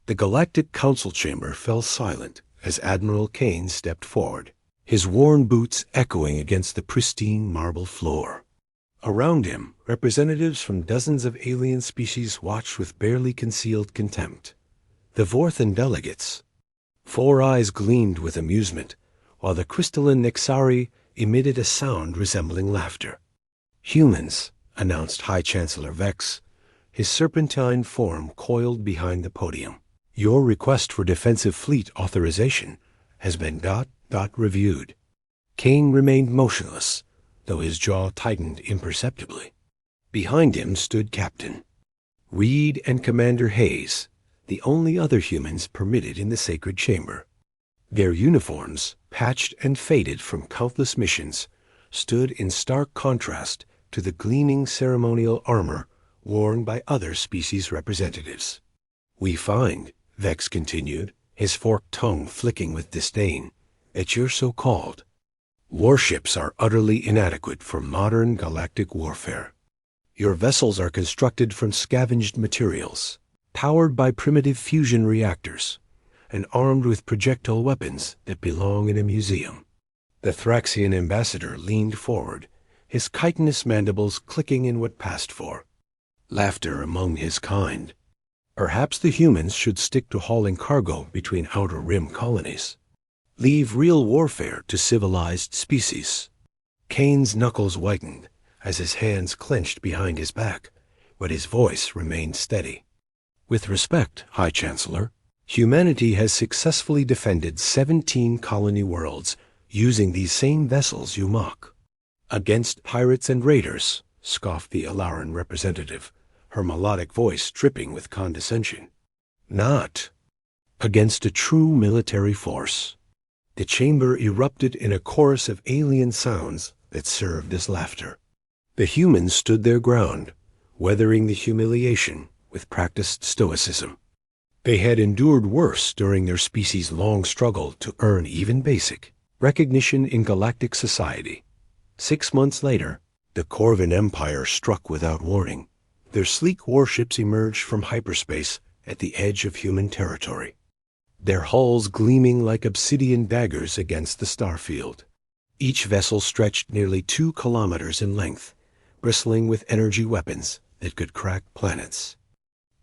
The Galactic Council chamber fell silent as Admiral Kane stepped forward, his worn boots echoing against the pristine marble floor. Around him, representatives from dozens of alien species watched with barely concealed contempt. The Vorthan delegates. 4 eyes gleamed with amusement, while the crystalline Nexari emitted a sound resembling laughter. "Humans," announced High Chancellor Vex, his serpentine form coiled behind the podium. "Your request for defensive fleet authorization has been reviewed." Kane remained motionless, though his jaw tightened imperceptibly. Behind him stood Captain Reed and Commander Hayes, the only other humans permitted in the sacred chamber. Their uniforms, patched and faded from countless missions, stood in stark contrast to the gleaming ceremonial armor worn by other species representatives. "We find," Vex continued, his forked tongue flicking with disdain, "that your so-called warships are utterly inadequate for modern galactic warfare. Your vessels are constructed from scavenged materials, powered by primitive fusion reactors, and armed with projectile weapons that belong in a museum." The Thraxian ambassador leaned forward, his chitinous mandibles clicking in what passed for laughter among his kind. "Perhaps the humans should stick to hauling cargo between Outer Rim colonies. Leave real warfare to civilized species." Kane's knuckles whitened as his hands clenched behind his back, but his voice remained steady. "With respect, High Chancellor, humanity has successfully defended 17 colony worlds using these same vessels you mock." "Against pirates and raiders," scoffed the Alaran representative, her melodic voice dripping with condescension. "Not against a true military force." The chamber erupted in a chorus of alien sounds that served as laughter. The humans stood their ground, weathering the humiliation with practiced stoicism. They had endured worse during their species' long struggle to earn even basic recognition in galactic society. 6 months later, the Corvin Empire struck without warning. Their sleek warships emerged from hyperspace at the edge of human territory, their hulls gleaming like obsidian daggers against the starfield. Each vessel stretched nearly 2 kilometers in length, bristling with energy weapons that could crack planets.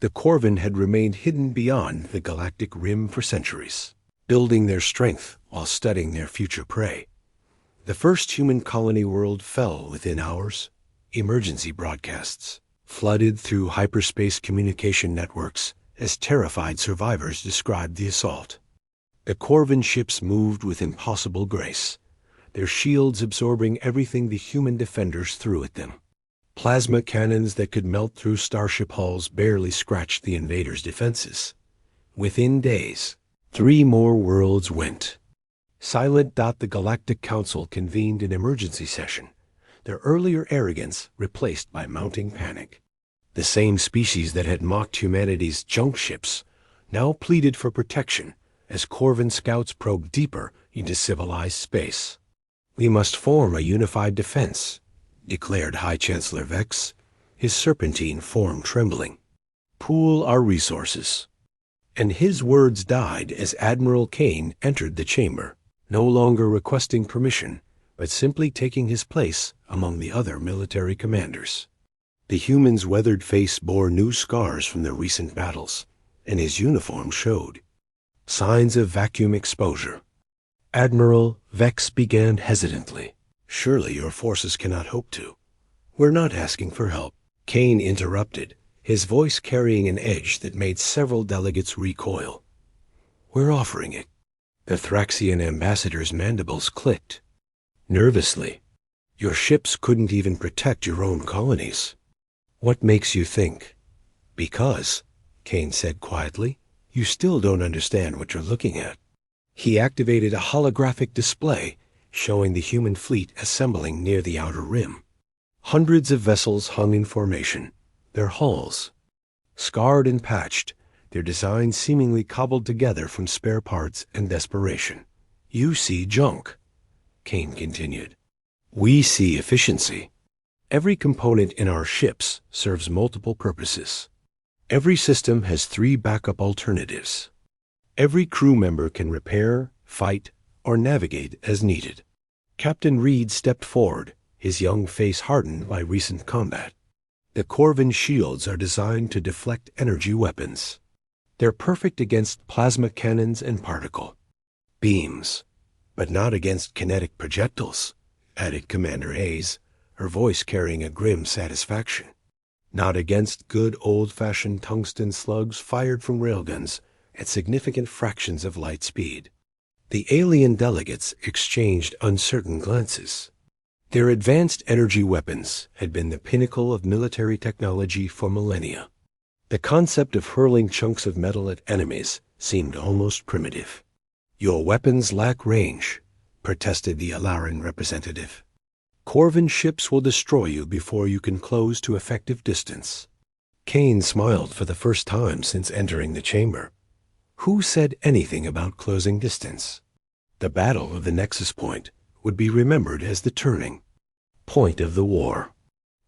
The Corvin had remained hidden beyond the galactic rim for centuries, building their strength while studying their future prey. The first human colony world fell within hours. Emergency broadcasts flooded through hyperspace communication networks as terrified survivors described the assault. The Corvin ships moved with impossible grace, their shields absorbing everything the human defenders threw at them. Plasma cannons that could melt through starship hulls barely scratched the invaders' defenses. Within days, 3 more worlds went. Silent. The Galactic Council convened an emergency session, their earlier arrogance replaced by mounting panic. The same species that had mocked humanity's junk ships now pleaded for protection as Corvin scouts probed deeper into civilized space. "We must form a unified defense," declared High Chancellor Vex, his serpentine form trembling. "Pool our resources." And his words died as Admiral Kane entered the chamber, no longer requesting permission, but simply taking his place among the other military commanders. The human's weathered face bore new scars from the recent battles, and his uniform showed signs of vacuum exposure. "Admiral," Vex began hesitantly, "surely your forces cannot hope to." "We're not asking for help," Kane interrupted, his voice carrying an edge that made several delegates recoil. "We're offering it." The Thraxian ambassador's mandibles clicked. Nervously, "Your ships couldn't even protect your own colonies." "What makes you think?" "Because," Kane said quietly, "you still don't understand what you're looking at." He activated a holographic display showing the human fleet assembling near the outer rim. Hundreds of vessels hung in formation, their hulls scarred and patched, their designs seemingly cobbled together from spare parts and desperation. "You see junk," Kane continued. "We see efficiency. Every component in our ships serves multiple purposes. Every system has 3 backup alternatives. Every crew member can repair, fight, or navigate as needed. Captain Reed stepped forward, his young face hardened by recent combat. The Corvin shields are designed to deflect energy weapons. They're perfect against plasma cannons and particle beams, but not against kinetic projectiles, added Commander Hayes, her voice carrying a grim satisfaction. Not against good old-fashioned tungsten slugs fired from railguns at significant fractions of light speed. The alien delegates exchanged uncertain glances. Their advanced energy weapons had been the pinnacle of military technology for millennia. The concept of hurling chunks of metal at enemies seemed almost primitive. "Your weapons lack range," protested the Alaran representative. "Corvin ships will destroy you before you can close to effective distance." Kane smiled for the first time since entering the chamber. Who said anything about closing distance? The Battle of the Nexus Point would be remembered as the turning point of the war.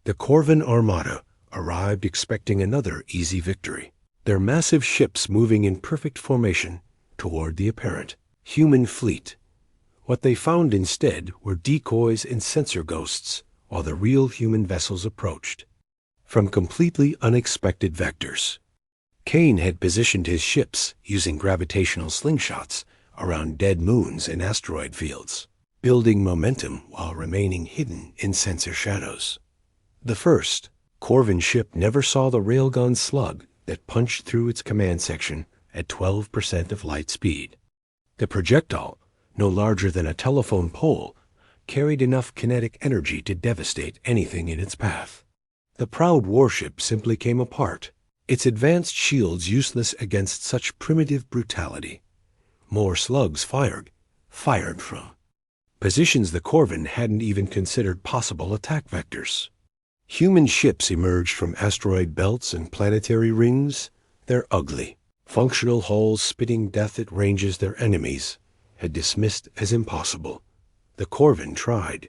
The Corvin Armada arrived expecting another easy victory, their massive ships moving in perfect formation toward the apparent human fleet. What they found instead were decoys and sensor ghosts while the real human vessels approached from completely unexpected vectors. Kane had positioned his ships using gravitational slingshots around dead moons and asteroid fields, building momentum while remaining hidden in sensor shadows. The first Corvin ship never saw the railgun slug that punched through its command section at 12% of light speed. The projectile, no larger than a telephone pole, carried enough kinetic energy to devastate anything in its path. The proud warship simply came apart, its advanced shields useless against such primitive brutality. More slugs fired from positions the Corvin hadn't even considered possible attack vectors. Human ships emerged from asteroid belts and planetary rings. They're ugly. Functional hulls spitting death at ranges their enemies had dismissed as impossible. The Corvin tried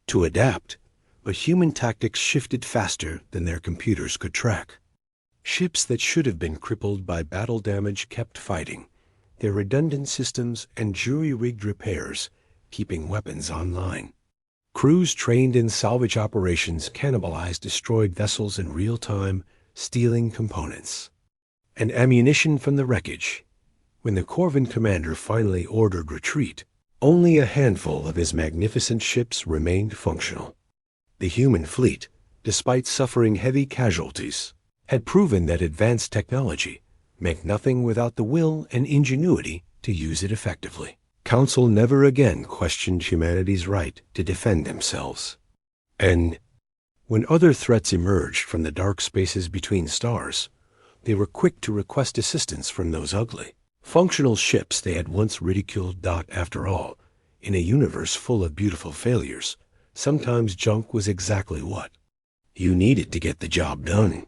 to adapt, but human tactics shifted faster than their computers could track. Ships that should have been crippled by battle damage kept fighting, their redundant systems and jury-rigged repairs keeping weapons online. Crews trained in salvage operations cannibalized destroyed vessels in real time, stealing components and ammunition from the wreckage. When the Corvin commander finally ordered retreat, only a handful of his magnificent ships remained functional. The human fleet, despite suffering heavy casualties, had proven that advanced technology meant nothing without the will and ingenuity to use it effectively. Council never again questioned humanity's right to defend themselves. And when other threats emerged from the dark spaces between stars, they were quick to request assistance from those ugly, functional ships they had once ridiculed. After all, in a universe full of beautiful failures, sometimes junk was exactly what you needed to get the job done.